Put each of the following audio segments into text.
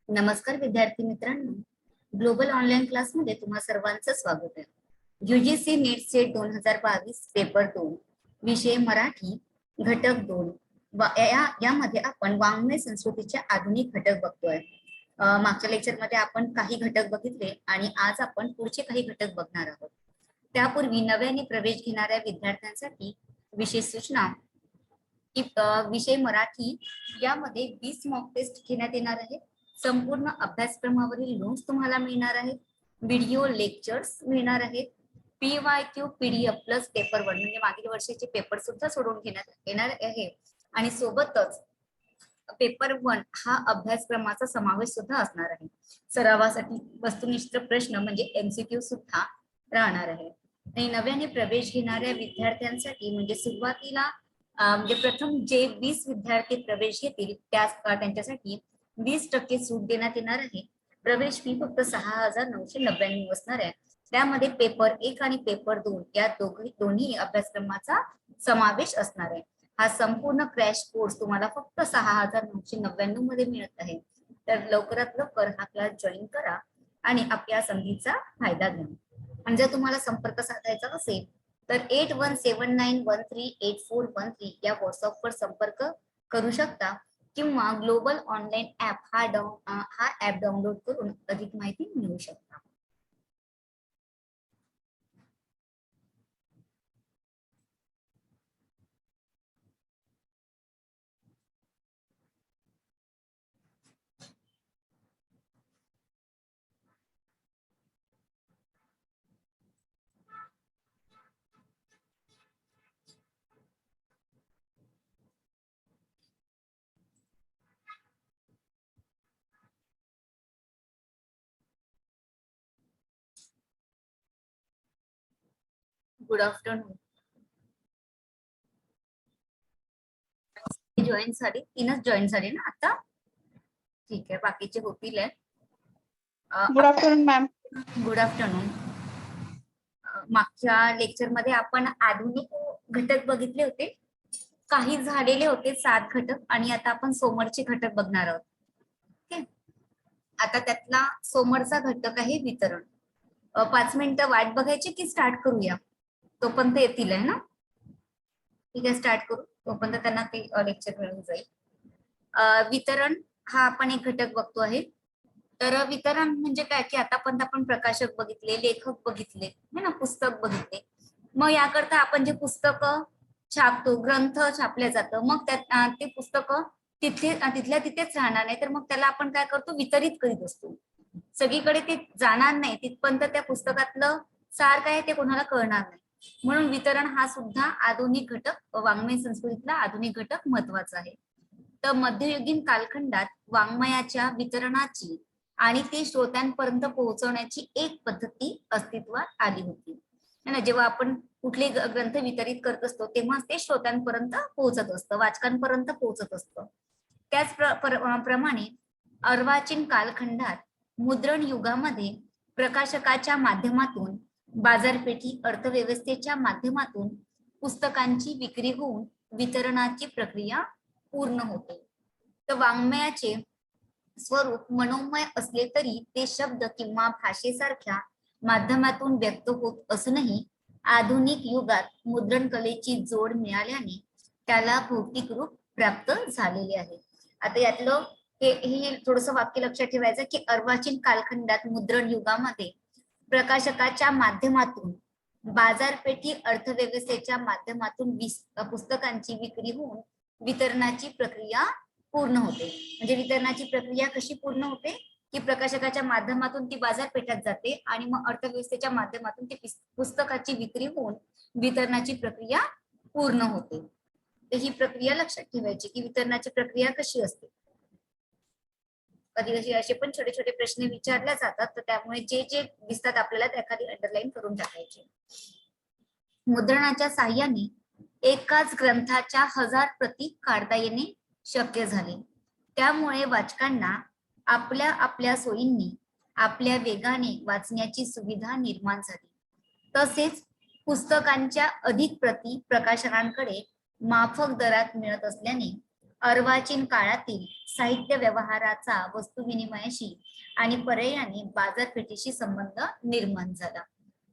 नमस्कार विद्यार्थी मित्रांनो, ग्लोबल ऑनलाईन क्लासमध्ये तुम्हा सर्वांचं स्वागत आहे. UGC नेट सेट 2022 पेपर 2 विषय मराठी घटक 2 यामध्ये आपण वाङ्मय संस्कृतीचे आधुनिक घटक बघतोय. मागच्या लेक्चरमध्ये आपण काही घटक बघितले आणि आज आपण पुढचे काही घटक बघणार आहोत. त्यापूर्वी नव्याने प्रवेश घेणाऱ्या विद्यार्थ्यांसाठी विशेष सूचना की विषय मराठी यामध्ये 20 मॉक टेस्ट घेण्यात येणार आहे. संपूर्ण अभ्यासक्रमावरील नोट्स तुम्हाला मिळणार आहेत, व्हिडिओ लेक्चर्स मिळणार आहेत, PYQ PDF प्लस पेपर 1 म्हणजे मागील वर्षाचे पेपर सुद्धा सोडवून घेण्यात येणार आहे आणि सोबतच पेपर 1 हा अभ्यासक्रमाचा समावेश सुद्धा असणार आहे. सरावासाठी वस्तुनिष्ठ प्रश्न म्हणजे MCQ सुद्धा राहणार आहे. आणि नव्याने प्रवेश घेणाऱ्या विद्यार्थ्यांसाठी म्हणजे सुरुवातीला म्हणजे प्रथम जे 20 विद्यार्थी प्रवेश घेतील त्यांच्यासाठी 20% सूट देण्यात येणार आहे. प्रवेश फी फक्त 6,999 असणार आहे. त्यामध्ये पेपर 1 आणि पेपर 2 या दोन्ही अभ्यासक्रमाचा समावेश असणार आहे. हा संपूर्ण क्रॅश कोर्स तुम्हाला फक्त 6,999 मध्ये मिळत आहे. तर लवकरात लवकर हा क्लास जॉईन करा आणि आपल्या संधीचा फायदा घ्या. आणि जर तुम्हाला संपर्क साधायचा असेल तर 8179138413 या व्हॉट्सअपवर संपर्क करू शकता किंवा ग्लोबल ऑनलाईन ऍप हा ऍप डाउनलोड करून अधिक माहिती मिळवू शकता. Good afternoon. जॉईन झाली, 3च जॉईन झाले ना आता? ठीक आहे, बाकीचे होतील. Good afternoon ma'am. Good afternoon. मागच्या लेक्चर मध्ये आपण आधुनिक घटक बघितले होते. काही झालेले होते 7 घटक आणि आता आपण सोमरचे घटक बघणार आहोत. ओके, आता त्यातला सोमरचा घटक आहे वितरण. 5 मिनिटं वाट बघायची की स्टार्ट करूया? तोपर्यंत येतील आहे ना? ठीक आहे, स्टार्ट करू. तोपर्यंत त्यांना ते लेक्चर मिळून जाईल. वितरण हा आपण एक घटक बघतो आहे. तर वितरण म्हणजे काय की आतापर्यंत आपण प्रकाशक बघितले, लेखक बघितले है ना, पुस्तक बघितले. मग याकरता आपण जे पुस्तक छापतो, ग्रंथ छापल्या जातं, मग त्यात ते पुस्तक तिथल्या तिथेच राहणार नाही, तर मग त्याला आपण काय करतो, वितरित करीत असतो. सगळीकडे ते जाणार नाही, तिथपर्यंत त्या पुस्तकातलं सार काय ते कोणाला कळणार नाही. म्हणून वितरण हा सुद्धा आधुनिक घटक, वाङ्मय संस्कृतीतला आधुनिक घटक महत्वाचा आहे. तर मध्ययुगीन कालखंडात वाङ्मयाच्या वितरणाची आणि ते श्रोत्यांपर्यंत पोहोचवण्याची एक पद्धती अस्तित्वात आली होती. जेव्हा आपण कुठले ग्रंथ वितरित करत असतो तेव्हा ते श्रोत्यांपर्यंत पोहोचत असतं, वाचकांपर्यंत पोहोचत असतं. त्याच प्रमाणे अर्वाचीन कालखंडात मुद्रण युगामध्ये प्रकाशकाच्या माध्यमातून, बाजारपेठी अर्थव्यवस्थेच्या माध्यमातून पुस्तकांची विक्री होऊन वितरणाची प्रक्रिया पूर्ण होते. तर वाङ्मयाचे स्वरूप मनोमय असले तरी ते शब्द किंवा भाषेसारख्या माध्यमातून व्यक्त होत असूनही आधुनिक युगात मुद्रण कलेची जोड मिळाल्याने त्याला भौतिक रूप प्राप्त झालेले आहे. आता यातलं हे थोडंसं वाक्य लक्षात ठेवायचं की अर्वाचीन कालखंडात मुद्रण युगामध्ये प्रकाशकाच्या माध्यमातून, बाजारपेठी अर्थव्यवस्थेच्या माध्यमातून पुस्तकांची विक्री होऊन वितरणाची प्रक्रिया पूर्ण होते. म्हणजे वितरणाची प्रक्रिया कशी पूर्ण होते की प्रकाशकाच्या माध्यमातून ती बाजारपेठात जाते आणि मग अर्थव्यवस्थेच्या माध्यमातून ती पुस्तकाची विक्री होऊन वितरणाची प्रक्रिया पूर्ण होते. तर ही प्रक्रिया लक्षात ठेवायची की वितरणाची प्रक्रिया कशी असते. कधी कधी असे पण छोटे छोटे प्रश्न विचारले जातात, तर त्यामुळे जे जे दिसतात आपल्याला त्या खाली अंडरलाईन करून टाकायचे. मुद्रणाच्या साह्याने एकाच ग्रंथाच्या 1000 प्रती काढता येणे शक्य झाले. त्यामुळे वाचकांना आपल्या आपल्या सोयींनी, आपल्या वेगाने वाचण्याची सुविधा निर्माण झाली. तसेच पुस्तकांच्या अधिक प्रती प्रकाशकांकडे माफक दरात मिळत असल्याने अर्वाचीन काळातील साहित्य व्यवहाराचा वस्तू विनिमयाशी आणि पर्यायाने बाजारपेठेशी संबंध निर्माण झाला.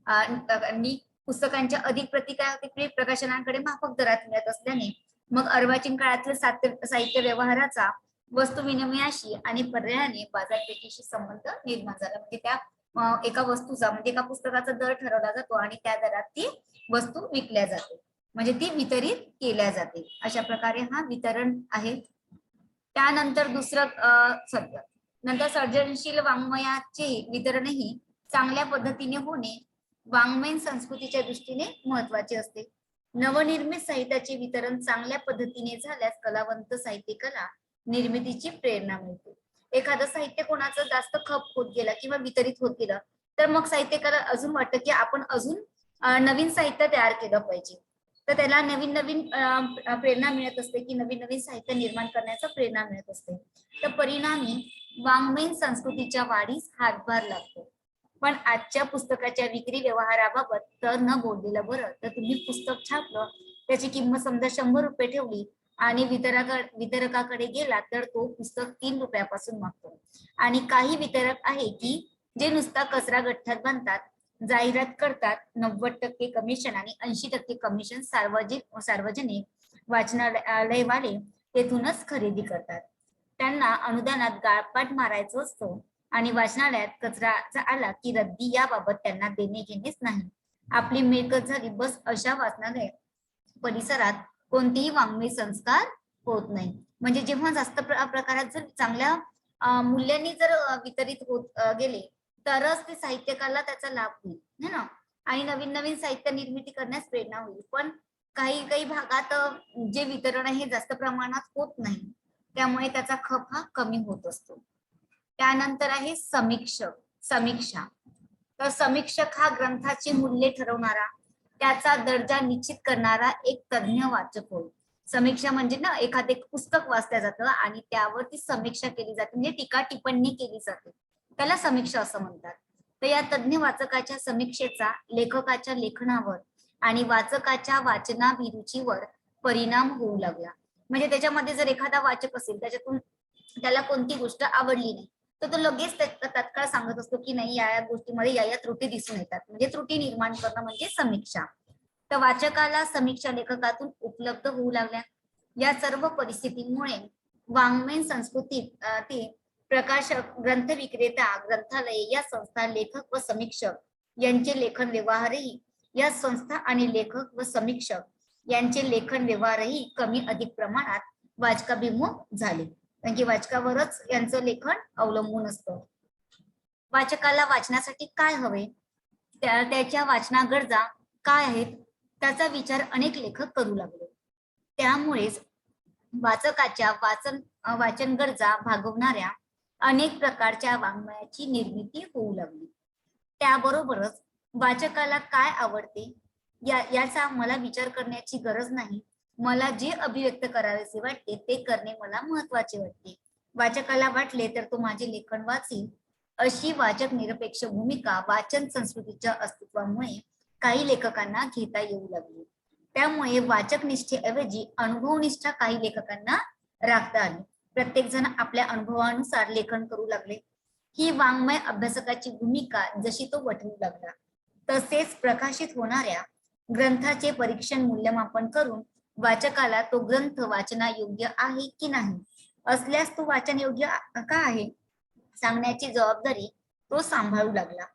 आणि पुस्तकांच्या अधिक प्रती काय होते, प्रकाशनांकडे माफक दरात मिळत असल्याने मग अर्वाचीन काळातील साहित्य व्यवहाराचा वस्तू विनिमयाशी आणि पर्यायाने बाजारपेठेशी संबंध निर्माण झाला. म्हणजे त्या एका वस्तूचा म्हणजे एका पुस्तकाचा दर ठरवला जातो आणि त्या दरात ती वस्तू विकल्या जाते, म्हणजे ती वितरित केल्या जाते. अशा प्रकारे हा वितरण आहे. त्यानंतर नंतर सर्जनशील वाङ्मयाचे वितरणही चांगल्या पद्धतीने होणे वाङ्मयीन संस्कृतीच्या दृष्टीने महत्वाचे असते. नवनिर्मित साहित्याचे वितरण चांगल्या पद्धतीने झाल्यास कलावंत साहित्यिकाला निर्मितीची प्रेरणा मिळते. एखादं साहित्य कोणाचं जास्त खप होत गेला किंवा वितरित होत गेलं तर मग साहित्यकाला अजून वाटतं की आपण अजून नवीन साहित्य तयार केलं पाहिजे. तर त्याला नवीन नवीन प्रेरणा मिळत असते की नवीन नवीन साहित्य निर्माण करण्याचा प्रेरणा मिळत असते. तर परिणामी वाङ्मयीन संस्कृतीच्या वाढीस हातभार लागतो. पण आजच्या पुस्तकाच्या विक्री व्यवहाराबाबत तर न बोललेलं बरं. तर तुम्ही पुस्तक छापलं, त्याची किंमत समजा 100 रुपये ठेवली आणि वितरकाकडे गेला तर तो पुस्तक 3 रुपयापासून मागतो. आणि काही वितरक आहे की जे नुसता कचरा गठ्ठ्यात बांधतात, जाहिरात करतात, 90% कमिशन आणि 80% कमिशन सार्वजनिक वाचनालयवाले तेथूनच खरेदी करतात. त्यांना अनुदानात गाळपाट मारायचं असतं आणि वाचनालयात कचरा आला की रद्दी याबाबत त्यांना देणे घेणेच नाही. आपली मिळकत झाली बस. अशा वाचनालय परिसरात कोणतेही वाङ्मयीन संस्कार होत नाही. म्हणजे जेव्हा जास्त प्रकारात जर चांगल्या मूल्यांनी जर वितरित होत गेले तरच ते साहित्यकाला त्याचा लाभ होईल, है ना. आणि नवीन नवीन साहित्य निर्मिती करण्यास प्रेरणा होईल. पण काही काही भागात जे वितरण आहे जास्त प्रमाणात होत नाही, त्यामुळे त्याचा खप हा कमी होत असतो. त्यानंतर आहे समीक्षा. तर समीक्षक हा ग्रंथाचे मूल्य ठरवणारा, त्याचा दर्जा निश्चित करणारा एक तज्ञ वाचक होय. समीक्षा म्हणजे ना एखादे पुस्तक वाचलं जातं आणि त्यावरती समीक्षा केली जाते, म्हणजे टीका टिप्पणी केली जाते, त्याला समीक्षा असं म्हणतात. तर या तज्ञ वाचकाच्या समीक्षेचा लेखकाच्या लेखनावर आणि वाचकाच्या वाचनाभिरुचीवर परिणाम होऊ लागला. म्हणजे त्याच्यामध्ये जर एखादा वाचक असेल, त्याच्यातून त्याला कोणती गोष्ट आवडली नाही तर तो लगेच तत्काळ सांगत असतो की नाही, या गोष्टीमध्ये या त्रुटी दिसून येतात. म्हणजे त्रुटी निर्माण करणं म्हणजे समीक्षा. तर वाचकाला समीक्षा लेखकातून उपलब्ध होऊ लागल्या. या सर्व परिस्थितीमुळे वाङ्मयीन संस्कृतीत ते प्रकाशक, ग्रंथ विक्रेता, ग्रंथालये या संस्था, लेखक व समीक्षक यांचे लेखन व्यवहारही या संस्था आणि लेखक व समीक्षक यांचे लेखन व्यवहारही कमी अधिक प्रमाणात वाचकाभिमुख झाले. कारण की वाचकावरच यांचं लेखन अवलंबून असतं. वाचकाला वाचनासाठी काय हवे, त्याच्या वाचना गरजा काय आहेत, त्याचा विचार अनेक लेखक करू लागले. त्यामुळेच वाचकाच्या वाचन गरजा भागवणाऱ्या अनेक प्रकारच्या वाङ्मयाची निर्मिती होऊ लागली. त्याबरोबरच वाचकाला काय आवडते याचा मला विचार करण्याची गरज नाही. मला जे अभिव्यक्त करावेसे वाटते ते करणे मला महत्वाचे वाटते. वाचकाला वाटले तर तो माझे लेखन वाचील, अशी वाचक निरपेक्ष भूमिका वाचन संस्कृतीच्या अस्तित्वामुळे काही लेखकांना घेता येऊ लागली. त्यामुळे वाचक निष्ठेऐवजी अनुभवनिष्ठा काही लेखकांना राखता आली. प्रत्येक जण आपल्या अनुभवानुसार लेखन करू लागले. ही वाङ्मय अभ्यासकाची भूमिका जशी तो वठवू लागला, तसेच प्रकाशित होणाऱ्या ग्रंथाचे परीक्षण मूल्यमापन करून वाचकाला तो ग्रंथ वाचनायोग्य आहे की नाही, असल्यास तो वाचन योग्य का आहे सांगण्याची जबाबदारी तो सांभाळू लागला.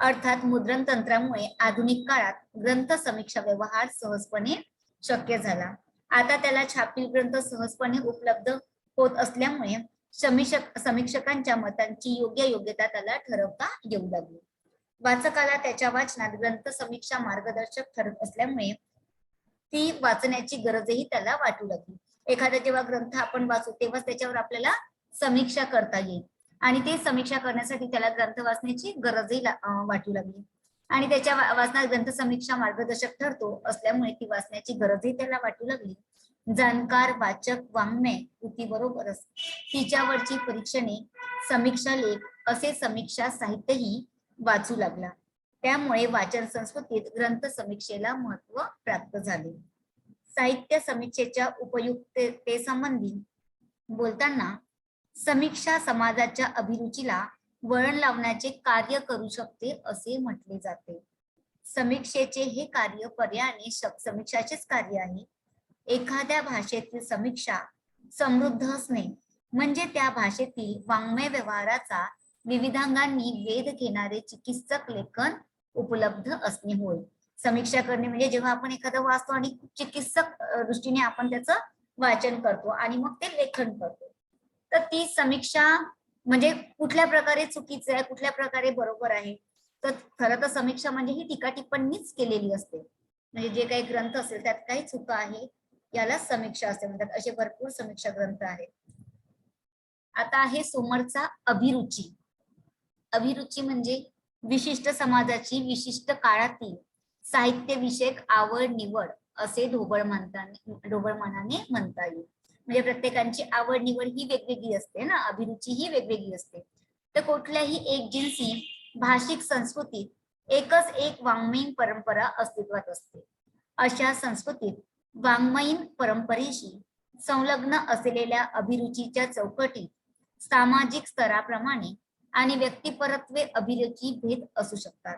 अर्थात मुद्रण तंत्रामुळे आधुनिक काळात ग्रंथ समीक्षा व्यवहार सहजपणे शक्य झाला. आता त्याला छापील ग्रंथ सहजपणे उपलब्ध होत असल्यामुळे समीक्षकांच्या मतांची योग्यता त्याला ठरवता येऊ लागली. वाचकाला त्याच्या वाचनात ग्रंथ समीक्षा मार्गदर्शक ठरत असल्यामुळे ती वाचण्याची गरजही त्याला वाटू लागली. एखादा जेव्हा ग्रंथ आपण वाचू तेव्हा त्याच्यावर आपल्याला समीक्षा करता येईल आणि ते समीक्षा करण्यासाठी त्याला ग्रंथ वाचण्याची गरजही वाटू लागली. आणि त्याच्या वाचनात ग्रंथ समीक्षा मार्गदर्शक ठरतो असल्यामुळे ती वाचण्याची गरजही त्याला वाटू लागली. जाणकार वाचक वाङ्मय कृतीबरोबरच तिच्यावरची परीक्षणे, समीक्षा लेख असे समीक्षा साहित्यही वाचू लागला. त्यामुळे वाचन संस्कृतीत ग्रंथ समीक्षेला महत्व प्राप्त झाले. साहित्य समीक्षेच्या उपयुक्ततेसंबंधी बोलताना समीक्षा समाजाच्या अभिरुचीला वळण लावण्याचे कार्य करू शकते असे म्हटले जाते. समीक्षेचे हे कार्य पर्यायाने समीक्षाचेच कार्य आहे. एखाद्या भाषेतील समीक्षा समृद्ध असणे म्हणजे त्या भाषेतील वाङ्मय व्यवहाराचा विविधांगांनी वेध घेणारे चिकित्सक लेखन उपलब्ध असणे होय. समीक्षा करणे म्हणजे जेव्हा आपण एखादं वाचतो आणि चिकित्सक दृष्टीने आपण त्याचं वाचन करतो आणि मग ते लेखन करतो, तर ती समीक्षा म्हणजे कुठल्या प्रकारे चुकीचं आहे, कुठल्या प्रकारे बरोबर आहे. तर खरं तर समीक्षा म्हणजे ही टीका टिप्पणीच केलेली असते. म्हणजे जे काही ग्रंथ असेल त्यात काही चुका आहे याला समीक्षा असे म्हणतात. असे भरपूर समीक्षा ग्रंथ आहेत. आता आहे सोमरचा अभिरुची. अभिरुची म्हणजे विशिष्ट समाजाची विशिष्ट काळातील साहित्यविषयक आवड निवड असे ढोबळ मनाने म्हणता येईल. म्हणजे प्रत्येकाची आवड निवड ही वेगवेगळी असते ना, अभिरुची ही वेगवेगळी असते. तर कुठल्याही एक जिन्सी भाषिक संस्कृतीत एकच एक वाङ्मयीन परंपरा अस्तित्वात असते. अशा संस्कृतीत वाङ्मयीन परंपरेशी संलग्न असलेल्या अभिरुचीच्या चौकटीत सामाजिक स्तराप्रमाणे आणि व्यक्तिपरत्वे अभिरुची भेद असू शकतात.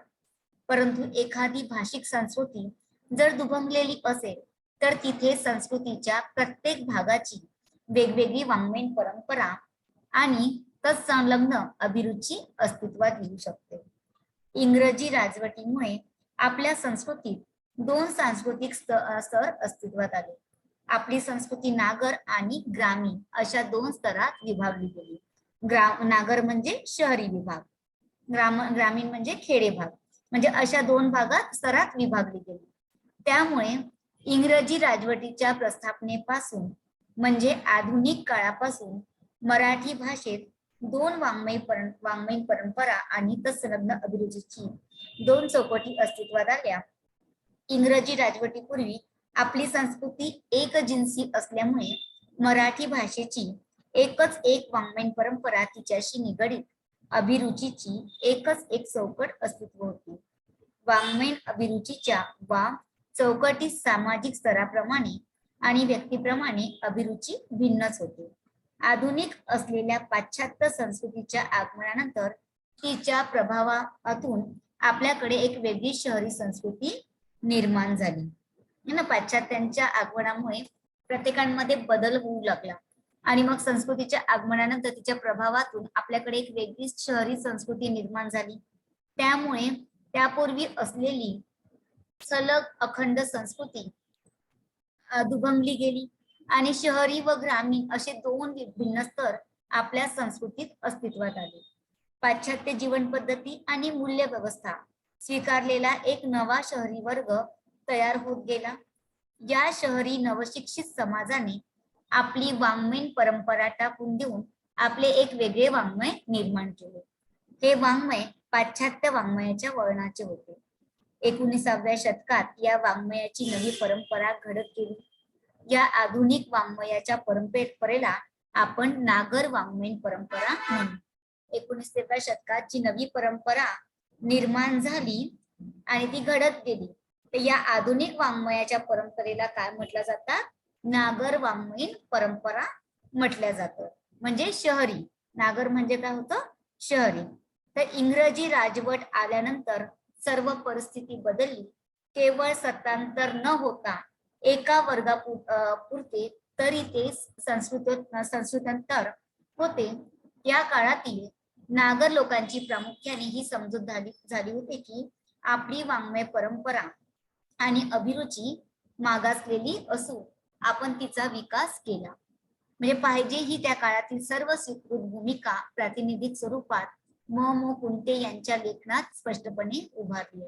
परंतु एखादी भाषिक संस्कृती जर दुभंगलेली असेल तर तिथे संस्कृतीच्या प्रत्येक भागाची वेगवेगळी वाङ्मयीन परंपरा आणि तत्संलग्न अभिरुची अस्तित्वात येऊ शकते. इंग्रजी राजवटीमुळे आपल्या संस्कृतीत दोन सांस्कृतिक स्तर अस्तित्वात आले. आपली संस्कृती नागर आणि ग्रामीण अशा दोन स्तरात विभागली गेली. नागर म्हणजे शहरी विभाग, ग्रामीण म्हणजे खेडे भाग, म्हणजे अशा दोन भागात स्तरात विभागली गेली. त्यामुळे इंग्रजी राजवटीच्या प्रस्थापनेपासून म्हणजे आधुनिक काळापासून मराठी भाषेत दोन वाङ्मयीन परंपरा आणि तत्संलग्न अभिरुचीची दोन चौकटी अस्तित्वात आल्या. इंग्रजी राजवटीपूर्वी आपली संस्कृती एकजिन्सी असल्यामुळे मराठी भाषेची एकच एक वाङ्मयीन परंपरा तिच्याशी निगडीत अभिरुचीची एकच एक चौकट अस्तित्व होती. वाङ्मयीन अभिरुचीच्या वा चौकटीत सामाजिक स्तराप्रमाणे आणि व्यक्तीप्रमाणे अभिरुची भिन्नच होते. आधुनिक असलेल्या पाश्चात्य संस्कृतीच्या आगमनानंतर तिच्या प्रभावातून आपल्याकडे एक वेगळी शहरी संस्कृती निर्माण झाली. पाश्चात्यांच्या आगमनामुळे प्रत्येकांमध्ये बदल होऊ लागला आणि मग संस्कृतीच्या आगमनानंतर तिच्या प्रभावातून आपल्याकडे एक वेगळी शहरी संस्कृती निर्माण झाली. त्यामुळे त्यापूर्वी असलेली सलग अखंड संस्कृती दुभंगली गेली आणि शहरी व ग्रामीण असे दोन भिन्न स्तर आपल्या संस्कृतीत अस्तित्वात आले. पाश्चात्य जीवन पद्धती आणि मूल्य व्यवस्था स्वीकारलेला एक नवा शहरी वर्ग तयार होत गेला. या शहरी नवशिक्षित समाजाने आपली वाङ्मयीन परंपरा टाकून देऊन आपले एक वेगळे वाङ्मय निर्माण केले. हे वाङ्मय पाश्चात्य वाङ्मयाच्या वळणाचे होते. 19व्या शतकात या वाङ्मयाची नवी परंपरा घडत गेली. या आधुनिक वाङ्मयाच्या परंपरेला आपण नागर वाङ्मयीन परंपरा म्हणू. 19व्या शतकात जी नवी परंपरा निर्माण झाली आणि ती घडत गेली, तर या आधुनिक वाङ्मयाच्या परंपरेला काय म्हटलं जातं? नागर वाङ्मयीन परंपरा म्हटल्या जातं. म्हणजे शहरी. नागर म्हणजे काय होतं? शहरी. तर इंग्रजी राजवट आल्यानंतर सर्व परिस्थिती बदलली. केवळ सत्तांतर न होता एका वर्गापुरते तरी ते संस्कृतांतर होते. या काळातील नागर लोकांची प्रामुख्याने ही समजूत झाली होती की आपली वाङ्मय परंपरा आणि अभिरुची मागासलेली असून आपण तिचा विकास केला. म्हणजे पाहिजे ही त्या काळातील सर्व स्वीकृत भूमिका प्रातिनिधिक स्वरूपात म कुंटे यांच्या लेखनात स्पष्टपणे उभारली.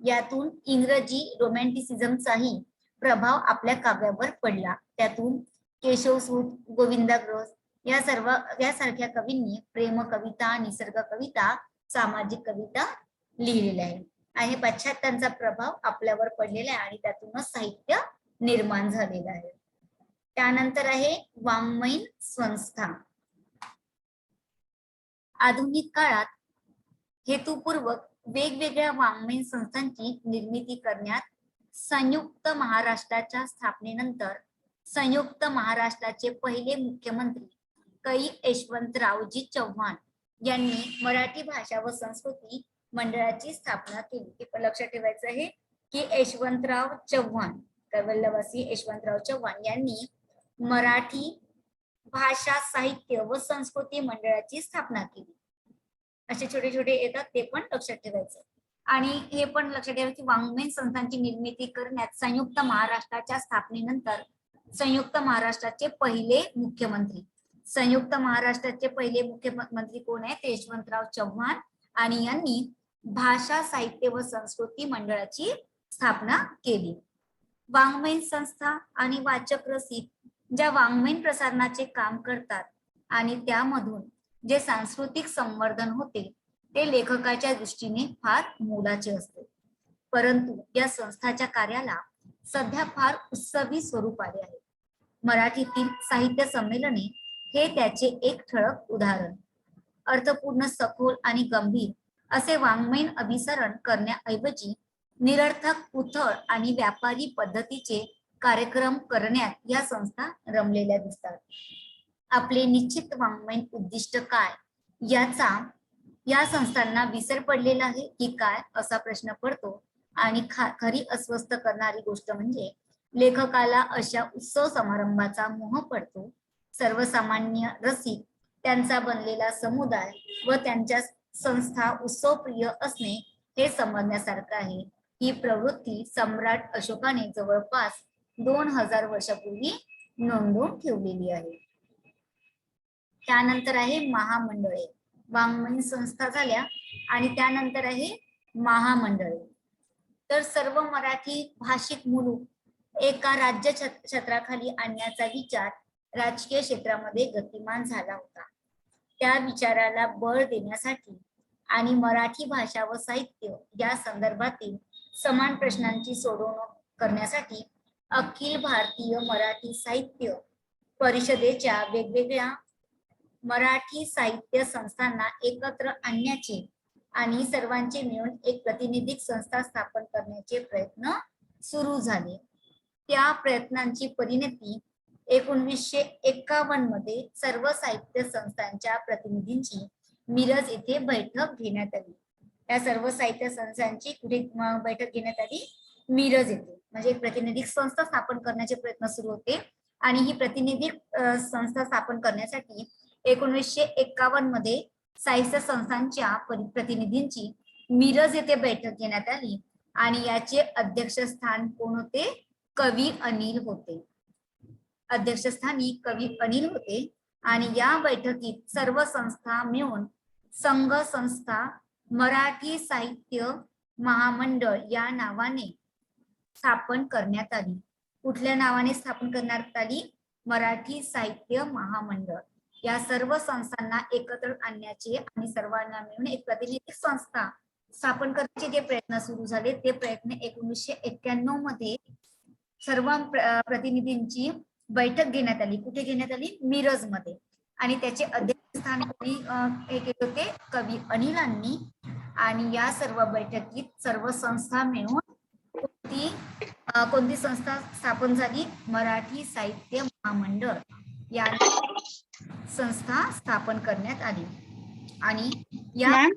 यातून इंग्रजी रोमॅन्टिसिझमचाही प्रभाव आपल्या काव्यावर पडला. त्यातून केशवसूत, गोविंदाग्रज यासारख्या कवींनी प्रेम कविता, निसर्ग कविता, सामाजिक कविता लिहिलेल्या आहे आणि पाश्चात्यांचा प्रभाव आपल्यावर पडलेला आहे आणि त्यातूनच साहित्य निर्माण झालेलं आहे. त्यानंतर आहे वाङ्मयीन संस्था. आधुनिक काळात हेतुपूर्वक वेगवेगळ्या वाङ्मयीन संस्थांची निर्मिती करण्यात संयुक्त महाराष्ट्राच्या स्थापनेनंतर संयुक्त महाराष्ट्राचे पहिले मुख्यमंत्री कै यशवंतरावजी चव्हाण यांनी मराठी भाषा व संस्कृती मंडळाची स्थापना केली. हे पण लक्षात ठेवायचं आहे की यशवंतराव चव्हाण, कैवल्यवासी यशवंतराव चव्हाण यांनी मराठी भाषा साहित्य व संस्कृती मंडळाची स्थापना केली. असे छोटे छोटे येतात, ते पण लक्षात ठेवायचं. आणि हे पण लक्षात ठेवायचं की वाङ्मयीन संस्थांची निर्मिती करण्यात संयुक्त महाराष्ट्राच्या स्थापनेनंतर संयुक्त महाराष्ट्राचे पहिले मुख्यमंत्री कोण आहेत? यशवंतराव चव्हाण, आणि यांनी भाषा साहित्य व संस्कृती मंडळाची स्थापना केली. वाङ्मयीन संस्था आणि वाचक रसिक ज्या वाङ्मयीन प्रसारणाचे काम करतात आणि त्यामधून जे सांस्कृतिक संवर्धन होते ते लेखकाच्या दृष्टीने फार मोलाचे असते. परंतु या संस्थाच्या कार्याला सध्या फार उत्सवी स्वरूप आले आहे. मराठीतील साहित्य संमेलने हे त्याचे एक ठळक उदाहरण. अर्थपूर्ण, सखोल आणि गंभीर असे वाङ्मयीन अभिसरण करण्याऐवजी निरर्थक, उथळ आणि व्यापारी पद्धतीचे कार्यक्रम करण्यात या संस्था रमलेल्या दिसतात. आपले निश्चित वाङ्मयीन उद्दिष्ट काय याचा या संस्थांना विसर पडलेला आहे की काय असा प्रश्न पडतो. आणि खरी अस्वस्थ करणारी गोष्ट म्हणजे लेखकाला अशा उत्सव समारंभाचा मोह पडतो. सर्वसामान्य रसिक, त्यांचा बनलेला समुदाय व त्यांच्या संस्था उत्सवप्रिय असणे हे समजण्यासारखं आहे. ही प्रवृत्ती सम्राट अशोकाने जवळपास 2000 वर्षापूर्वी नोंदवून ठेवलेली आहे. त्यानंतर आहे महामंडळे. वाङ्मयीन संस्था झाल्या आणि त्यानंतर आहे महामंडळे. तर सर्व मराठी भाषिक मुलूक एका राज्य छत्राखाली आणण्याचा विचार राजकीय क्षेत्रामध्ये गतिमान झाला होता. त्या विचाराला बळ देण्यासाठी आणि मराठी भाषा व साहित्य या संदर्भातील समान प्रश्नांची सोडवणूक करण्यासाठी अखिल भारतीय मराठी साहित्य परिषदेच्या वेगवेगळ्या मराठी साहित्य संस्थांना एकत्र आणण्याचे आणि सर्वांचे मिळून एक प्रातिनिधिक संस्था स्थापन करण्याचे प्रयत्न सुरू झाले. त्या प्रयत्नांची परिणती 1951 मध्ये सर्व साहित्य संस्थांच्या प्रतिनिधींची मिरज येथे बैठक घेण्यात आली. या सर्व साहित्य संस्थांची कुठे बैठक घेण्यात आली? मिरज येथे. म्हणजे एक प्रतिनिधिक संस्था स्थापन करण्याचे प्रयत्न सुरू होते आणि ही प्रतिनिधिक संस्था स्थापन करण्यासाठी 1951 मध्ये साहित्य संस्थांच्या प्रतिनिधींची मिरज येथे बैठक घेण्यात आली आणि याचे अध्यक्षस्थान कोण होते? कवी अनिल होते. अध्यक्षस्थानी कवी अनिल होते आणि या बैठकीत सर्व संस्था मिळून संघ संस्था मराठी साहित्य महामंडळ या नावाने स्थापन करण्यात आली. कुठल्या नावाने स्थापन करण्यात आली? मराठी साहित्य महामंडळ. या सर्व संस्थांना एकत्र आणण्याचे आणि सर्वांना मिळून एक प्रातिनिधिक संस्था स्थापन करण्याचे जे प्रयत्न सुरू झाले ते प्रयत्न 1991 मध्ये सर्व प्रतिनिधींची बैठक घेण्यात आली. कुठे घेण्यात आली? मिरज मध्ये. आणि त्याचे अध्यक्षस्थान कोणी हे केले होते? कवी अनिलांनी. आणि या सर्व बैठकीत सर्व संस्था मिळून कोणती संस्था स्थापन झाली? मराठी साहित्य महामंडळ या संस्था स्थापन करण्यात आली. आणि या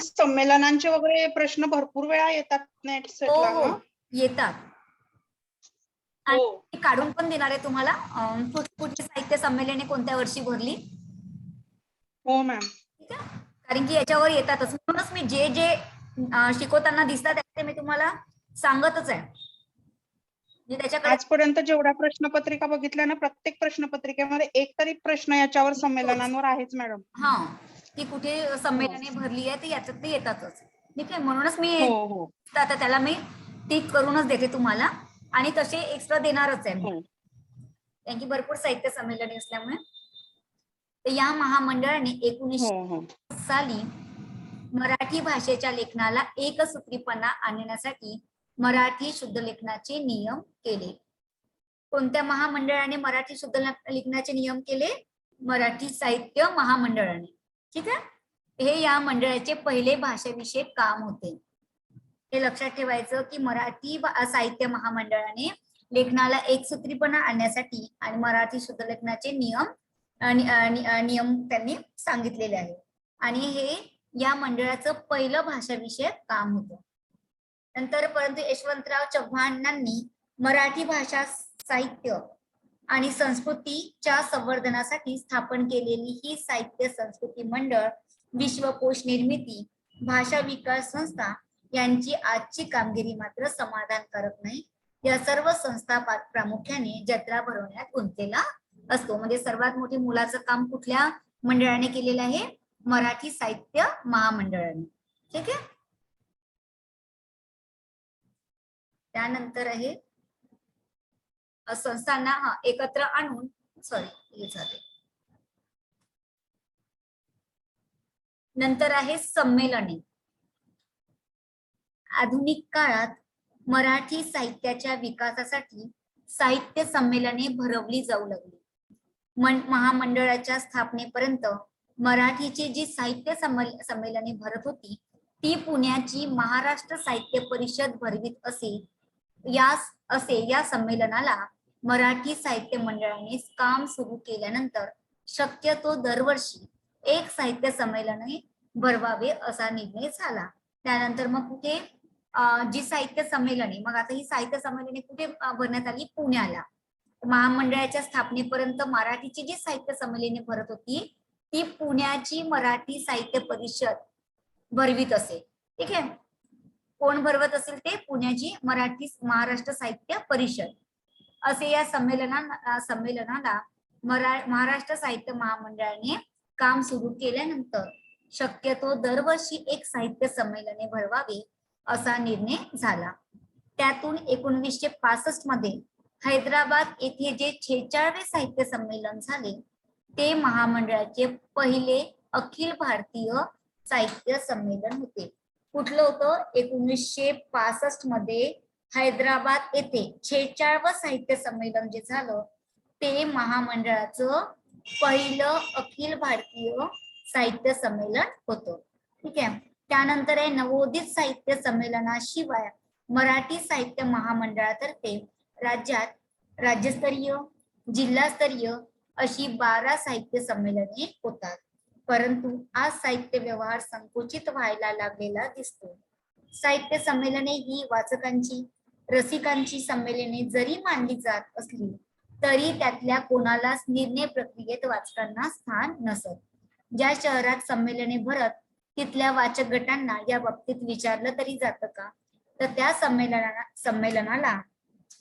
संमेलनांचे वगैरे प्रश्न भरपूर वेळा येतात नेट सेटला ना? येतात. आणि काढून पण देणार आहे तुम्हाला कुठली साहित्य संमेलने कोणत्या वर्षी भरली. हो मॅम. ठीक आहे, कारण की याच्यावर येतातच. म्हणूनच मी जे जे शिकवताना दिसतात ते मी तुम्हाला सांगतच आहे. त्याच्याकडे आजपर्यंत जेवढ्या प्रश्नपत्रिका बघितल्या ना, प्रत्येक प्रश्नपत्रिकेमध्ये एक तरी प्रश्न याच्यावर संमेलनांवर आहेच मॅडम. हा, ती कुठे संमेलने भरली आहे ते याच्यात ते येतातच. ठीक आहे, म्हणूनच मी आता त्याला मी टिक करूनच देते तुम्हाला आणि तसे एक्स्ट्रा देणारच आहे. कारण की भरपूर साहित्य संमेलने असल्यामुळे. तर या महामंडळाने 1900 साली मराठी भाषेच्या लेखनाला एकसूत्रीपणा आणण्यासाठी मराठी शुद्ध लेखनाचे नियम केले. कोणत्या महामंडळाने मराठी शुद्ध लेखनाचे नियम केले? मराठी साहित्य महामंडळाने. ठीक आहे, हे या मंडळाचे पहिले भाषाविषयक काम होते. हे लक्षात ठेवायचं की मराठी साहित्य महामंडळाने लेखनाला एकसूत्रीपणा आणण्यासाठी आणि मराठी शुद्धलेखनाचे नियम त्यांनी सांगितलेले आहे. आणि हे या मंडळाचं पहिलं भाषाविषयक काम होतं. नंतर परंतु यशवंतराव चव्हाणांनी मराठी भाषा साहित्य आणि संस्कृतीच्या संवर्धनासाठी स्थापन केलेली ही साहित्य संस्कृती मंडळ, विश्वकोश निर्मिती, भाषा विकास संस्था यांची आजची कामगिरी मात्र समाधानकारक नाही. या सर्व संस्था प्रामुख्याने जत्रा भरवण्यात गुंतलेला असतो. म्हणजे सर्वात मोठे मुलाचं काम कुठल्या मंडळाने केलेलं आहे? मराठी साहित्य महामंडळाने. ठीक आहे. त्यानंतर आहे संस्थांना एकत्र आणून हे झाले. नंतर आहे संमेलने. आधुनिक काळात मराठी साहित्याच्या विकासासाठी साहित्य संमेलने भरवली जाऊ लागली. महामंडळाच्या स्थापनेपर्यंत मराठीची जी साहित्य संमेलने भरत होती ती पुण्याची महाराष्ट्र साहित्य परिषद भरवीत असे. या संमेलनाला मराठी साहित्य मंडळाने काम सुरू केल्यानंतर शक्यतो दरवर्षी एक साहित्य संमेलने भरवावे असा निर्णय झाला. त्यानंतर मग कुठे जी साहित्य संमेलने, मग आता ही साहित्य संमेलने कुठे भरण्यात आली? पुण्याला. महामंडळाच्या स्थापनेपर्यंत मराठीची जी साहित्य संमेलने भरत होती ती पुण्याची मराठी साहित्य परिषद भरवीत असे. ठीक आहे. कोण भरवत असेल? ते पुण्याची महाराष्ट्र साहित्य परिषद असे. या संमेलनाला महाराष्ट्र साहित्य महामंडळाने काम सुरू केल्यानंतर शक्यतो दरवर्षी एक साहित्य संमेलने भरवावे असा निर्णय झाला. त्यातून 1965 मध्ये हैदराबाद येथे जे 46वे साहित्य संमेलन झाले ते महामंडळाचे पहिले अखिल भारतीय साहित्य संमेलन होते. कुठलं होतं? 1965 मध्ये हैदराबाद येथे 46वं साहित्य संमेलन जे झालं ते महामंडळाचं पहिलं अखिल भारतीय साहित्य संमेलन होतं. ठीक आहे. त्यानंतर आहे नवोदित साहित्य संमेलनाशिवाय मराठी साहित्य महामंडळातर्फे राज्यात राज्यस्तरीय, जिल्हास्तरीय अशी 12 साहित्य संमेलने होतात. परंतु आज साहित्य व्यवहार संकुचित व्हायला लागलेला दिसतो. साहित्य संमेलने ही वाचकांची, रसिकांची संमेलने जरी मानली जात असली तरी त्यातल्या कोणालाच निर्णय प्रक्रियेत वाचकांना स्थान नसत. ज्या शहरात संमेलने भरत तिथल्या वाचक गटांना या बाबतीत विचारलं तरी जातं का? तर त्या संमेलनाला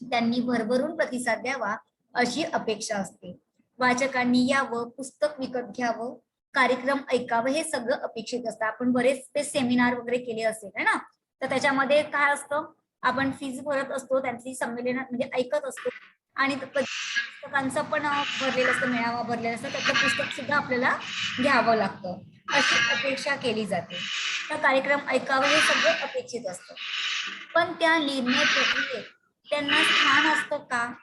त्यांनी भरभरून प्रतिसाद द्यावा अशी अपेक्षा असते. वाचकांनी यावं, पुस्तक विकत घ्यावं, कार्यक्रम ऐकावं हे सगळं अपेक्षित असतं. आपण बरेच ते सेमिनार वगैरे केले असेल है ना, तर त्याच्यामध्ये काय असतं? आपण फीज भरत असतो, त्यांची संमेलन म्हणजे ऐकत असतो आणि पुस्तकांचं पण भरलेलं असतं, मेळावा भरलेला असतं, त्याचं पुस्तक सुद्धा आपल्याला घ्यावं लागतं अशी अपेक्षा केली जाते. तर कार्यक्रम ऐकावं हे सगळं अपेक्षित असतं. पण त्या निर्णय प्रक्रियेत त्यांना स्थान असतं का?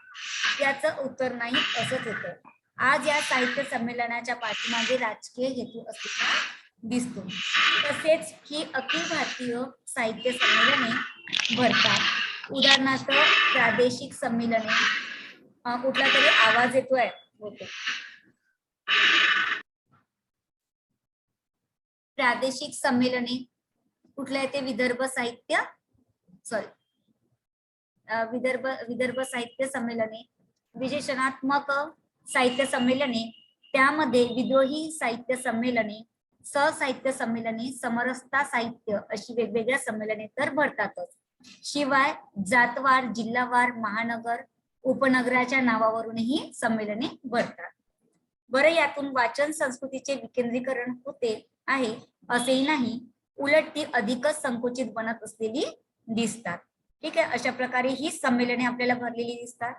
याचं उत्तर नाही असंच होतं. आज या साहित्य संमेलनाच्या पाठीमागे राजकीय हेतू असलेला दिसतो. तसेच ही अखिल भारतीय साहित्य संमेलने भरतात. उदाहरणार्थ प्रादेशिक संमेलने, कुठला तरी आवाज येतोय होतो. प्रादेशिक संमेलने कुठल्या येते? विदर्भ साहित्य संमेलने, विशेषणात्मक साहित्य संमेलने, त्यामध्ये विद्रोही साहित्य संमेलने, सहसाहित्य संमेलने, समरसता साहित्य अशी वेगवेगळ्या संमेलने तर भरतातच. शिवाय जातवार, जिल्हावार, महानगर, उपनगराच्या नावावरूनही संमेलने भरतात. बरं, यातून वाचन संस्कृतीचे विकेंद्रीकरण होते आहे असेही नाही, उलट ती अधिकच संकुचित बनत असलेली दिसतात. ठीक आहे. अशा प्रकारे ही संमेलने आपल्याला भरलेली दिसतात.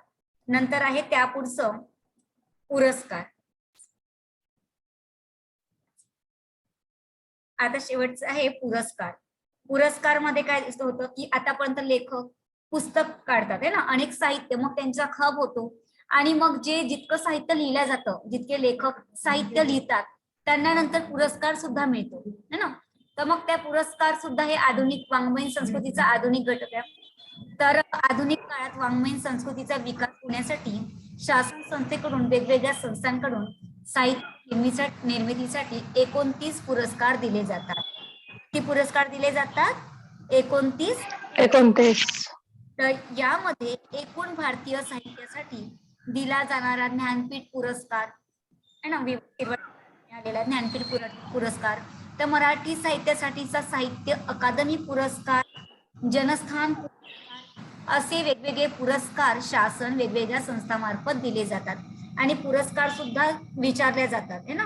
नंतर आहे त्यापुढचं पुरस्कार. आता शेवटचं आहे पुरस्कार. पुरस्कार मध्ये काय दिसत होतं की आतापर्यंत लेखक पुस्तक काढतात आहे ना, अनेक साहित्य, मग त्यांचा खप होतो आणि मग जे जितकं साहित्य लिहिलं जातं, जितके लेखक साहित्य लिहितात त्यांना नंतर पुरस्कार सुद्धा मिळतो है ना. तर मग त्या पुरस्कार सुद्धा हे आधुनिक वाङ्मयीन संस्कृतीचा आधुनिक घटक आहे. तर आधुनिक काळात वाङ्मयीन संस्कृतीचा विकास होण्यासाठी शासन संस्थेकडून वेगवेगळ्या संस्थांकडून साहित्य निर्मितीसाठी 29 पुरस्कार दिले जातात. किती पुरस्कार दिले जातात? 29. 29. तर यामध्ये एकूण भारतीय साहित्यासाठी दिला जाणारा ज्ञानपीठ पुरस्कार है ना, मिळालेला ज्ञानपीठ पुरस्कार, तर मराठी साहित्यासाठीचा साहित्य अकादमी पुरस्कार, जनस्थान पुरस्कार असे वेगवेगळे पुरस्कार शासन वेगवेगळ्या संस्थांमार्फत दिले जातात. आणि पुरस्कार सुद्धा विचारले जातात है ना,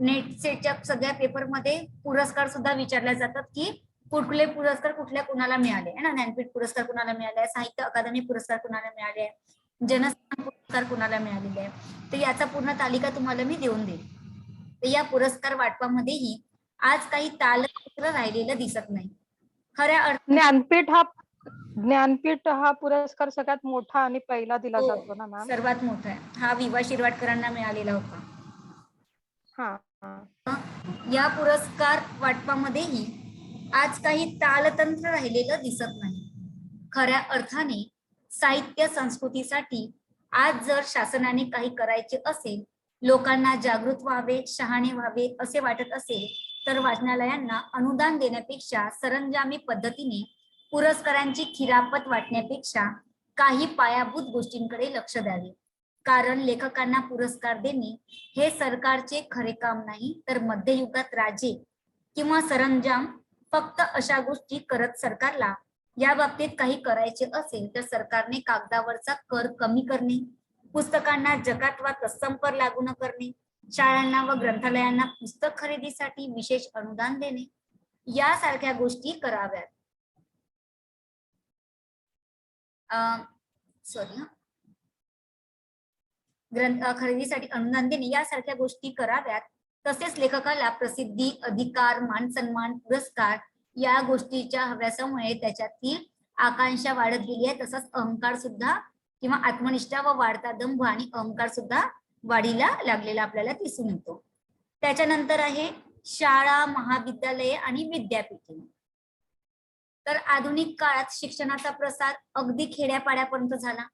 नेट सेटच्या सगळ्या पेपरमध्ये पुरस्कार सुद्धा विचारले जातात की कुठले पुरस्कार कुणाला मिळाले है ना, ज्ञानपीठ पुरस्कार कुणाला मिळाले, साहित्य अकादमी पुरस्कार कुणाला मिळाले, जनस्थान पुरस्कार कुणाला मिळालेले आहे. तर याचा पूर्ण तालिका तुम्हाला मी देऊन देईल. तर या पुरस्कार वाटपामध्येही आज काही तालपत्र राहिलेलं दिसत नाही. खऱ्या अर्थाने ज्ञानपीठ हा पुरस्कार सगळ्यात मोठा आणि पहिला दिला हो, जातो ना मॅम? सर्वात मोठा आहे. हा विवा शिरवाडकरांना मिळालेला होता. या पुरस्कार वाटपामध्येही आज काही तालतंत्र राहिलेलं दिसत नाही. खऱ्या अर्थाने साहित्य संस्कृतीसाठी आज जर शासनाने काही करायचे असेल, लोकांना जागृत व्हावे, शहाणे व्हावे असे वाटत असेल, तर वाचनालयांना अनुदान देण्यापेक्षा सरंजामी पद्धतीने पुरस्कारांची खिरापत वाटण्यापेक्षा काही पायाभूत गोष्टींकडे लक्ष द्यावे. कारण लेखकांना पुरस्कार देणे हे सरकारचे खरे काम नाही, तर मध्ययुगात राजे किंवा सरंजाम फक्त अशा गोष्टी करत सरकारला या बाबतीत काही करायचे असेल तर सरकारने कागदावरचा कर कमी करणे, पुस्तकांना जकात वा तत्सम कर लागू न करणे, शाळांना व ग्रंथालयांना पुस्तक खरेदीसाठी विशेष अनुदान देणे यासारख्या गोष्टी कराव्यात. ग्रंथ खरेदीसाठी अनुदान देणे यासारख्या गोष्टी कराव्यात. तसेच लेखकाला प्रसिद्धी, अधिकार, मान सन्मान, पुरस्कार या गोष्टीच्या हव्यासामुळे त्याच्यातील आकांक्षा वाढत गेली आहे. तसंच अहंकार सुद्धा किंवा आत्मनिष्ठा व वाढता दंभ आणि अहंकार सुद्धा वाढीला लागलेला आपल्याला दिसून येतो. त्याच्यानंतर आहे शाळा, महाविद्यालये आणि विद्यापीठे. तर आधुनिक काळात शिक्षणाचा प्रसार अगदी खेड्यापाड्यापर्यंत झाला.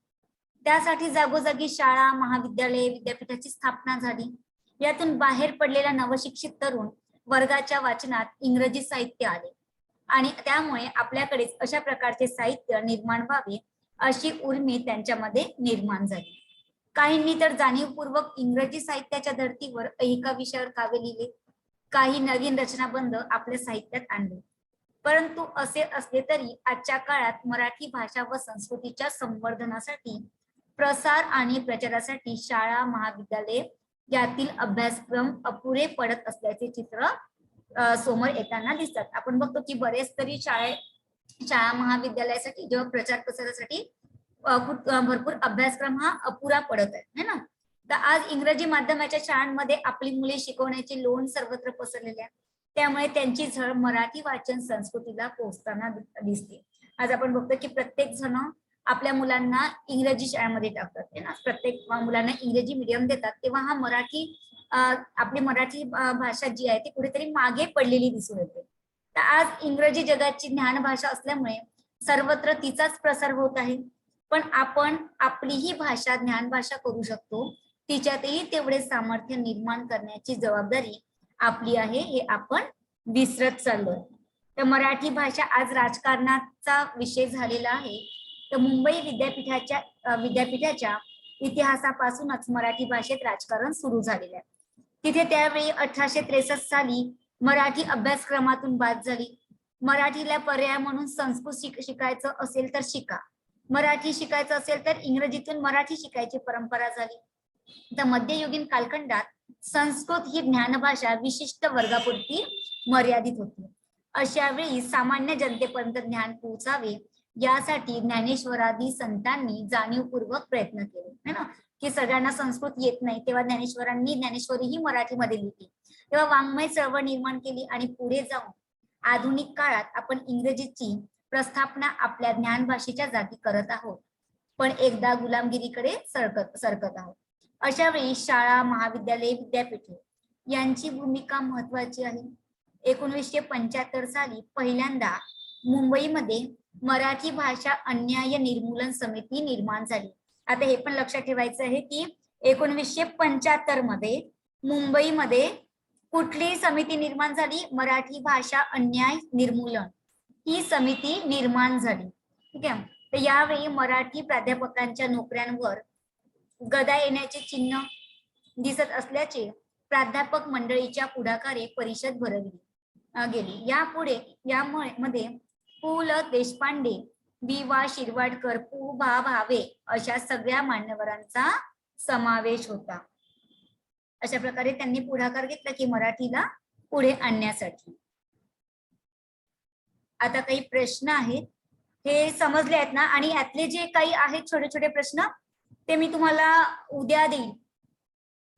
त्यासाठी जागोजागी शाळा, महाविद्यालये, विद्यापीठाची स्थापना झाली. यातून बाहेर पडलेला नवशिक्षित तरुण वर्गाच्या वाचनात इंग्रजी साहित्य आले आणि त्यामुळे आपल्याकडेच अशा प्रकारचे साहित्य निर्माण व्हावे अशी उर्मी त्यांच्यामध्ये निर्माण झाली. काहींनी तर जाणीवपूर्वक इंग्रजी साहित्याच्या धर्तीवर एका विषयावर काव्य लिहिले, काही नवीन रचनाबंध आपल्या साहित्यात आणले. परंतु असे असले तरी आजच्या काळात मराठी भाषा व संस्कृतीच्या संवर्धनासाठी, प्रसार आणि प्रचारासाठी शाळा, महाविद्यालये यातील अभ्यासक्रम अपुरे पडत असल्याचे चित्र समोर येताना दिसतात. आपण बघतो की बरेच तरी शाळा महाविद्यालयासाठी जेव्हा प्रचार प्रसारासाठी भरपूर अभ्यासक्रम हा अपुरा पडत आहे ना. तर आज इंग्रजी माध्यमाच्या शाळांमध्ये आपली मुले शिकवण्याचे लोण सर्वत्र पसरलेले आहे. त्यामुळे त्यांची झळ मराठी वाचन संस्कृतीला पोहोचताना दिसते. आज आपण बघतो की प्रत्येक जण आपल्या मुलांना इंग्रजी शाळेमध्ये टाकतात ना, प्रत्येक मुलांना इंग्रजी मीडियम देतात. तेव्हा हा मराठी आपली मराठी भाषा जी आहे ती कुठेतरी मागे पडलेली दिसून येते. तर आज इंग्रजी जगाची ज्ञान भाषा असल्यामुळे सर्वत्र तिचाच प्रसार होत आहे. पण आपण आपलीही भाषा ज्ञान भाषा करू शकतो, तिच्यातही तेवढे सामर्थ्य निर्माण करण्याची जबाबदारी आपली आहे, हे आपण विसरत चाललोय. तर मराठी भाषा आज राजकारणाचा विषय झालेला आहे. तर मुंबई विद्यापीठाच्या इतिहासापासूनच मराठी भाषेत राजकारण सुरू झालेलं आहे. तिथे त्यावेळी 1863 साली मराठी अभ्यासक्रमातून बाद झाली. मराठीला पर्याय म्हणून संस्कृत शिकायचं असेल तर शिका, मराठी शिकायचं असेल तर इंग्रजीतून मराठी शिकायची परंपरा झाली. तर मध्ययुगीन कालखंडात संस्कृत ही ज्ञानभाषा विशिष्ट वर्गापुरती मर्यादित होती. अशा वेळी सामान्य जनतेपर्यंत ज्ञान पोहोचावे यासाठी ज्ञानेश्वरादी संतांनी जाणीवपूर्वक प्रयत्न केले है ना, की सगळ्यांना संस्कृत येत नाही. तेव्हा ज्ञानेश्वरांनी ज्ञानेश्वरी ही मराठीमध्ये लिहिली. तेव्हा वाङ्मय चळवळ निर्माण केली आणि पुढे जाऊन आधुनिक काळात आपण इंग्रजीची प्रस्थापना आपल्या ज्ञान भाषेच्या जागी करत आहोत, पण एकदा गुलामगिरीकडे सरकत आहोत. अशा वेळी शाळा, महाविद्यालये, विद्यापीठे यांची भूमिका महत्वाची आहे. 1975 साली पहिल्यांदा मुंबईमध्ये मराठी भाषा अन्याय निर्मूलन समिती निर्माण झाली. आता हे पण लक्षात ठेवायचं आहे की 1975 मध्ये मुंबईमध्ये कुठली समिती निर्माण झाली? मराठी भाषा अन्याय निर्मूलन ही समिती निर्माण झाली. ठीक आहे. तर यावेळी मराठी प्राध्यापकांच्या नोकऱ्यांवर गदा येण्याचे चिन्ह दिसत असल्याचे प्राध्यापक मंडळीच्या पुढाकारे परिषद भरवली गेली. यामध्ये पु ल देशपांडे, बी वा शिरवाडकर, पु भा भावे अशा सगळ्या मान्यवरांचा समावेश होता. अशा प्रकारे त्यांनी पुढाकार घेतला की मराठीला पुढे आणण्यासाठी. आता काही प्रश्न आहेत, हे समजले आहेत ना? आणि यातले जे काही आहेत छोटे छोटे प्रश्न ते मी तुम्हाला उद्या देईल.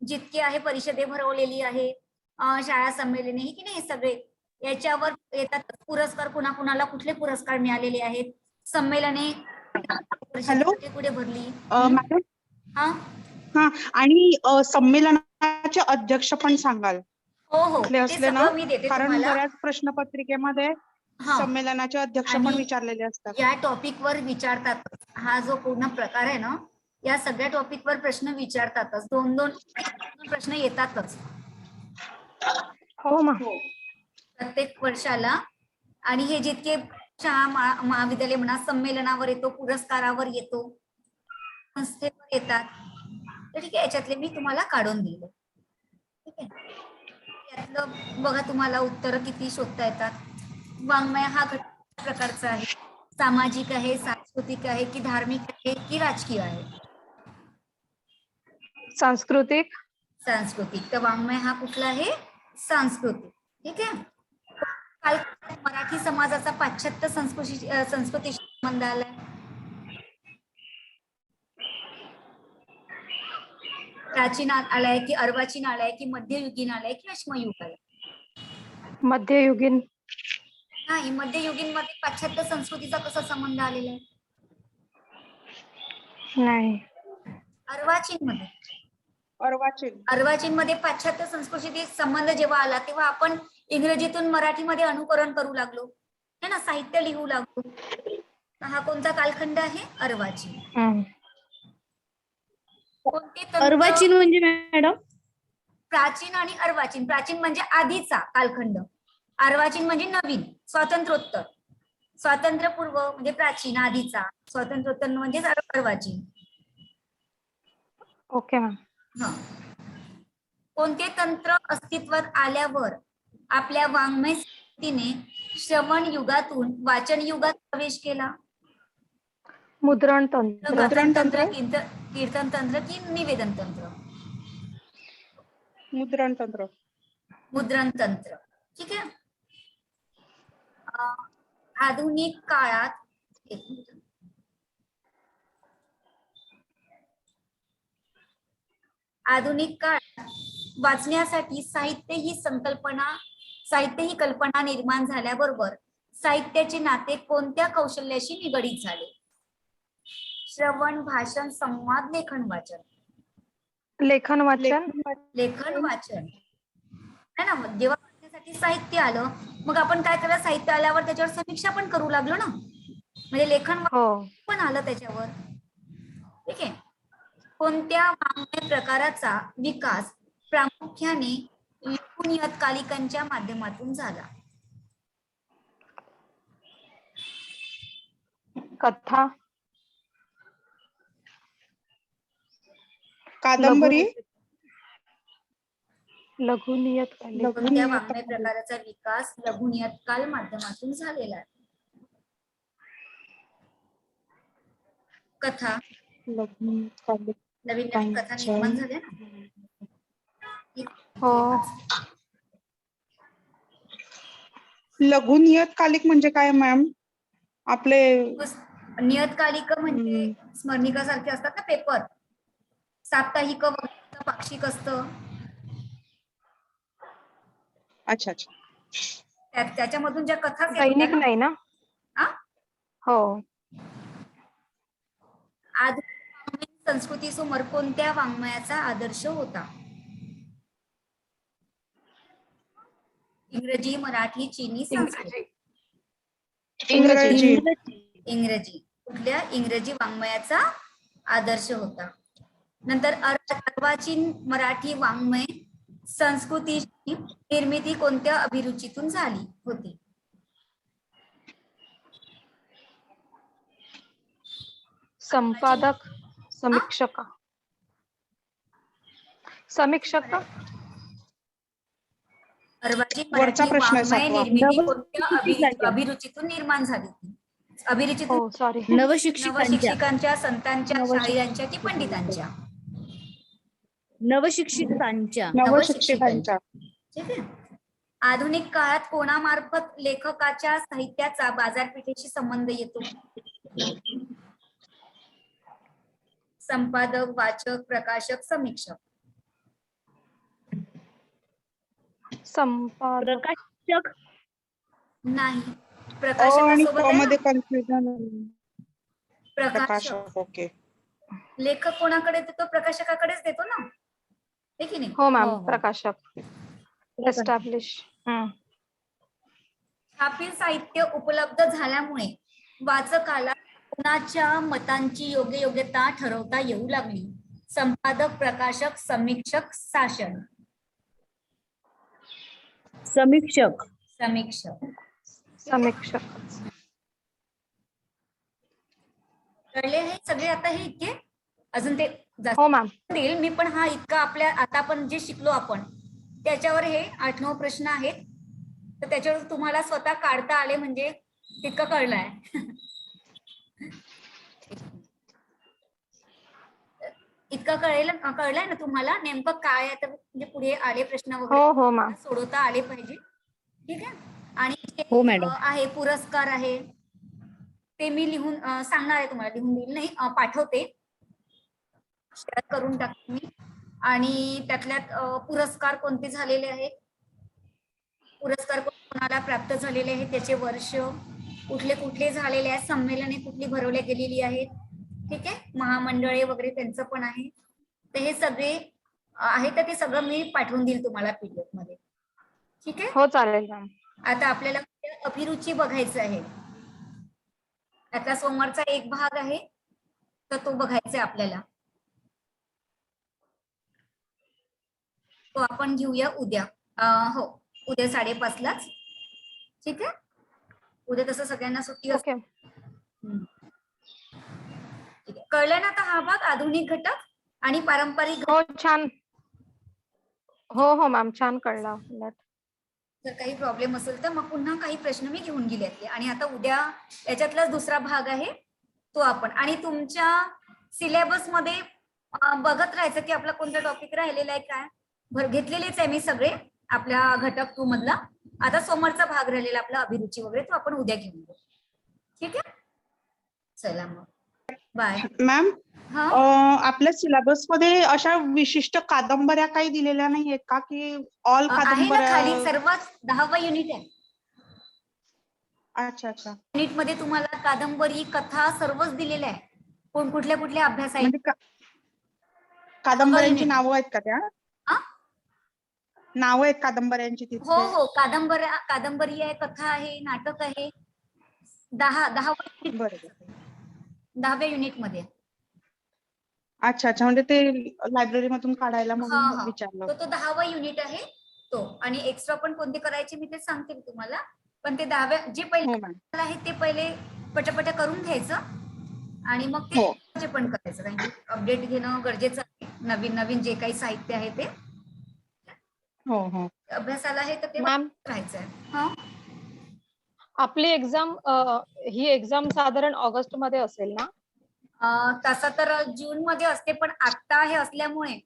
जितके आहे परिषदे भरवलेली आहे, शाळा संमेलने ही की नाही, सगळे याच्यावर येतात. पुरस्कार कुणाकुणाला कुठले पुरस्कार मिळालेले आहेत, संमेलने कुठे भरली. मॅडम हा हा, आणि संमेलनाचे अध्यक्ष पण सांगाल हो हो, कुठले ते असले ना? सगळं मी देते कारण तुम्हाला. बऱ्याच प्रश्नपत्रिकेमध्ये हा, संमेलनाचे अध्यक्ष आणि पण विचारलेले असतात. या टॉपिक वर विचारतात. हा जो पूर्ण प्रकार आहे ना, या सगळ्या टॉपिक वर प्रश्न विचारतातच. दोन प्रश्न येतातच हो ना. प्रत्येक वर्षाला. आणि हे जितके शाळा महाविद्यालय म्हणा, संमेलनावर येतो, पुरस्कारावर येतो, संस्थेवर येतात. तर ठीक आहे, याच्यातले मी तुम्हाला काढून दिले. ठीक आहे. यातलं बघा, तुम्हाला उत्तर किती शोधता येतात. वाङ्मय हा प्रकारचा आहे. सामाजिक आहे, सांस्कृतिक आहे, की धार्मिक आहे, की राजकीय आहे? सांस्कृतिक. सांस्कृतिक. तर वाङ्मय हा कुठला आहे? सांस्कृतिक. ठीक आहे. काल मराठी समाजाचा पाश्चात्य संस्कृतीशी संबंध आलाय. प्राचीन आलाय, की अर्वाचीन आलाय, की मध्ययुगीन आलाय, की अश्मयुग आलाय? मध्ययुगीन. नाही, मध्ययुगीन मध्ये पाश्चात्य संस्कृतीचा कसा संबंध आलेला आहे? नाही. अर्वाचीन मध्ये. अर्वाचीन मध्ये पाश्चात्य संस्कृतीशी संबंध जेव्हा आला तेव्हा आपण इंग्रजीतून मराठीमध्ये अनुकरण करू लागलो, है ना, साहित्य लिहू लागलो. हा कोणता कालखंड आहे? अर्वाचीन. कोणते अर्वाचीन म्हणजे मॅडम? प्राचीन आणि अर्वाचीन. प्राचीन म्हणजे आधीचा कालखंड, अर्वाचीन म्हणजे नवीन, स्वातंत्र्योत्तर. स्वातंत्र्यपूर्व म्हणजे प्राचीन, आधीचा. स्वातंत्र्योत्तर म्हणजे अर्वाचीन. Okay ma'am. हा. कोणते तंत्र अस्तित्वात आल्यावर आपल्या वाङ्मय समितीने श्रवण युगातून वाचन युगात प्रवेश केला? मुद्रण तंत्र. कथन तंत्र, कीर्तन तंत्र, की निवेदन तंत्र? मुद्रण तंत्र. मुद्रण तंत्र. ठीक आहे. आधुनिक काळात वाचण्यासाठी साहित्य ही कल्पना निर्माण झाल्याबरोबर साहित्याचे नाते कोणत्या कौशल्याशी निगडीत झाले? श्रवण, भाषण, संवाद, लेखन, वाचन? लेखन वाचन. लेखन वाचन है ना. जेव्हा वाचण्यासाठी साहित्य आलं, मग आपण काय केलं? साहित्य आल्यावर त्याच्यावर समीक्षा पण करू लागलो ना, म्हणजे लेखन पण आलं त्याच्यावर. ठीक आहे. कोणत्या वाङ्मय प्रकाराचा विकास प्रामुख्याने लघु नियतकालिकांच्या माध्यमातून झाला? कथा. कादंबरी. लघु नियतकालिक. कोणत्या वाङ्मय प्रकाराचा विकास लघु नियतकाल माध्यमातून झालेला आहे? कथा. नवीन कथा निर्माण झाल्या ना. हो. लघु नियतकालिक म्हणजे काय मॅम? आपले नियतकालिक म्हणजे स्मरणिका सारखे असतात ना, पेपर. साप्ताहिक, पाक्षिक असतं. अच्छा. त्याच्यामधून ज्या कथा दैनिक नाही ना? हो. आधुनिक संस्कृतीसमोर कोणत्या वाङ्मयाचा आदर्श होता? इंग्रजी, मराठी, चीनी, संस्कृत? इंग्रजी. इंग्रजी. कुठल्या? इंग्रजी वाङ्मयाचा आदर्श होता. नंतर अर्वाचीन मराठी वाङ्मय संस्कृतीची निर्मिती कोणत्या अभिरुचीतून झाली होती? संपादक, समीक्षक, समीक्षक, अर्वाचीन वरचा मराठी प्रश्न आहे वाङ्मय 7वा. निर्मिती कोणत्या अभिरुचीतून निर्माण झाली होती? अभिरुचीतून हो सॉरी, नवशिक्षिकांच्या नवशिक्षिकांच्या, संतांच्या, शाहिरांच्या की पंडितांच्या? नवशिक्षितांच्या नवशिक्षिकांच्या. ठीक आहे. आधुनिक काळात कोणामार्फत लेखकाच्या साहित्याचा बाजारपेठेशी संबंध येतो? संपादक, वाचक, प्रकाशक, समीक्षक. संपादक, प्रकाशक नाही, आणि प्रकाशकासोबत आहे ना? मध्ये कन्फ्युजन. प्रकाशक. प्रकाशक. ओके. लेखक कोणाकडे देतो? प्रकाशकाकडेच देतो ना, हे की नाही? हो हो, मॅम, हो. प्रकाशक, एस्टॅब्लिश. छापील साहित्य उपलब्ध झाल्यामुळे वाचकाला कुणाच्या मतांची योग्यता ठरवता येऊ लागली? संपादक, प्रकाशक, समीक्षक, शासन. समीक्षक समीक्षक. समीक्षक. कळले हे सगळे आता? हे इतके अजून ते जास्त हो मॅम. देईल मी, पण हा इतका आपल्या आता आपण जे शिकलो आपण त्याच्यावर हे 8-9 प्रश्न आहेत. तर त्याच्यावर तुम्हाला स्वतः काढता आले म्हणजे तितकं कळलंय. इतकं कळलंय ना तुम्हाला नेमकं काय आहे? तर म्हणजे पुढे आले प्रश्न हो वगैरे हो मॅम. सोडवता आले पाहिजे. ठीक आहे. आणि जे, हो मॅडम. आहे पुरस्कार आहे ते मी लिहून सांगणार आहे तुम्हाला. लिहून देईल नाही, पाठवते, शेअर करून टाकते मी. आणि त्यातल्यात पुरस्कार कोणते झालेले आहेत, पुरस्कार कोणाला प्राप्त झालेले आहेत, त्याचे वर्ष, कुठले कुठले झालेले आहेत, संमेलने कुठली भरवल्या गेलेली आहेत. ठीक आहे. महामंडळे वगैरे त्यांचं पण आहे. तर हे सगळे आहे, तर ते सगळं मी पाठवून देईल तुम्हाला PDF मध्ये. ठीक आहे. हो चालेल मॅम. आता आपल्याला अभिरुची बघायचं आहे. त्यातला सोमवारचा एक भाग आहे, तर तो बघायचा आहे आपल्याला. तो आपण घेऊया उद्या. हो, उद्या 5:30 लाच. ठीक आहे. उद्या तसं सगळ्यांना सुट्टी असते. ओके. ठीक आहे. कळलं ना आता हा भाग? आधुनिक घटक आणि पारंपरिक घटक. हो छान. हो हो मॅम, छान कळला. जर काही प्रॉब्लेम असेल तर मग पुन्हा काही प्रश्न मी घेऊन गेले. आणि आता उद्या याच्यातलाच दुसरा भाग आहे तो आपण. आणि तुमच्या सिलेबस मध्ये बघत राहायचं की आपला कोणता टॉपिक राहिलेला आहे काय. घेतलेलेच आहे मी सगळे आपल्या घटक 2 मधला. आता सोमवारचा भाग राहिलेला आपला अभिरुची वगैरे, तो आपण उद्या घेऊन घेऊ. ठीक आहे. चला मग बाय. मॅम, हा, आपल्या सिलेबस मध्ये अशा विशिष्ट कादंबऱ्या काही दिलेल्या नाहीयेत का, की ऑल आहे ना खाली कादंबऱ्या? सर्वात 10वा युनिट आहे. अच्छा अच्छा. युनिट मध्ये तुम्हाला कादंबरी, कथा सर्वच दिलेलं आहे. कुठल्या कुठल्या अभ्यास आहे. म्हणजे कादंबऱ्यांची युनिट. नावं आहेत का त्या? हा? नावं आहेत कादंबऱ्यांची हो तिथे? हो, कादंबरी आहे, कथा आहे, नाटक आहे. 10व्या युनिट मध्ये. अच्छा अच्छा. म्हणजे ते लायब्ररी मधून काढायला हा म्हणून हा, विचारलं. तो 10वा युनिट आहे तो. आणि एक्स्ट्रा पण कोणते करायचे मी ते सांगते तुम्हाला. पण ते 10व्या जे हो पहिले मॅम. आहे ते पहिले पटापट करून घ्यायचं. आणि मग हो. ते पण करायचं, कारण की अपडेट घेणं गरजेचं आहे. नवीन नवीन जे काही साहित्य आहे ते हो हो. अभ्यासाला आहे, तर ते मॅम, राहायचं आहे. हा, आपली एक्झाम, ही एक्झाम साधारण ऑगस्ट मध्ये असेल ना? तसं तर जून मध्ये असते, पण आता हे असल्यामुळे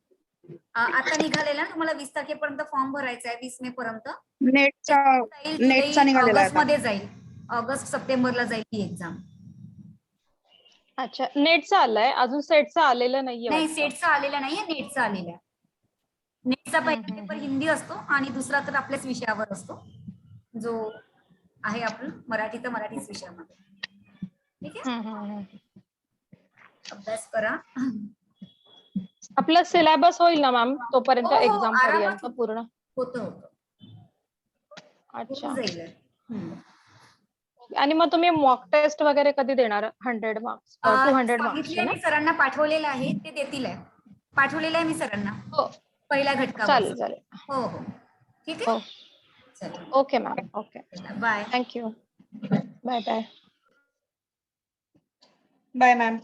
आता निघालेला ना, तुम्हाला 20 तारखेपर्यंत फॉर्म भरायचा आहे. 20 मे पर्यंत नेटचा निघालेला आहे ऑगस्ट का? मध्ये जाईल. ऑगस्ट सप्टेंबरला जाईल ही एक्झाम. अच्छा, नेटचा आलाय, अजून सेटचा आलेलं नाहीये नाही, वाटतं. सेटचा आलेला नाहीये, नेटचा आलेला आहे. नेटचा पहिला पेपर हिंदी असतो आणि दुसरा तर आपल्याच विषयावर असतो, जो आहे आपण मराठी, तर मराठीच विषयामध्ये. ठीक आहे. अभ्यास करा. आपला सिलेबस होईल ना मॅम तोपर्यंत, हो, हो, एक्झाम आरामात पर्यंत पूर्ण? होतं. अच्छा. होऊन जाईल. आणि मग तुम्ही मॉक टेस्ट वगैरे कधी देणार 100 मार्क्स 200 मार्क्सची सांगितलंय ना? मी सरांना, पाठवलेलं आहे, ते देतील आहे. पाठवलेलं आहे मी सरांना हो पहिल्या घटकावर. चालेल चालेल. हो हो ठीक हो आहे. चला okay ma'am okay bye. Thank you bye bye. Bye ma'am.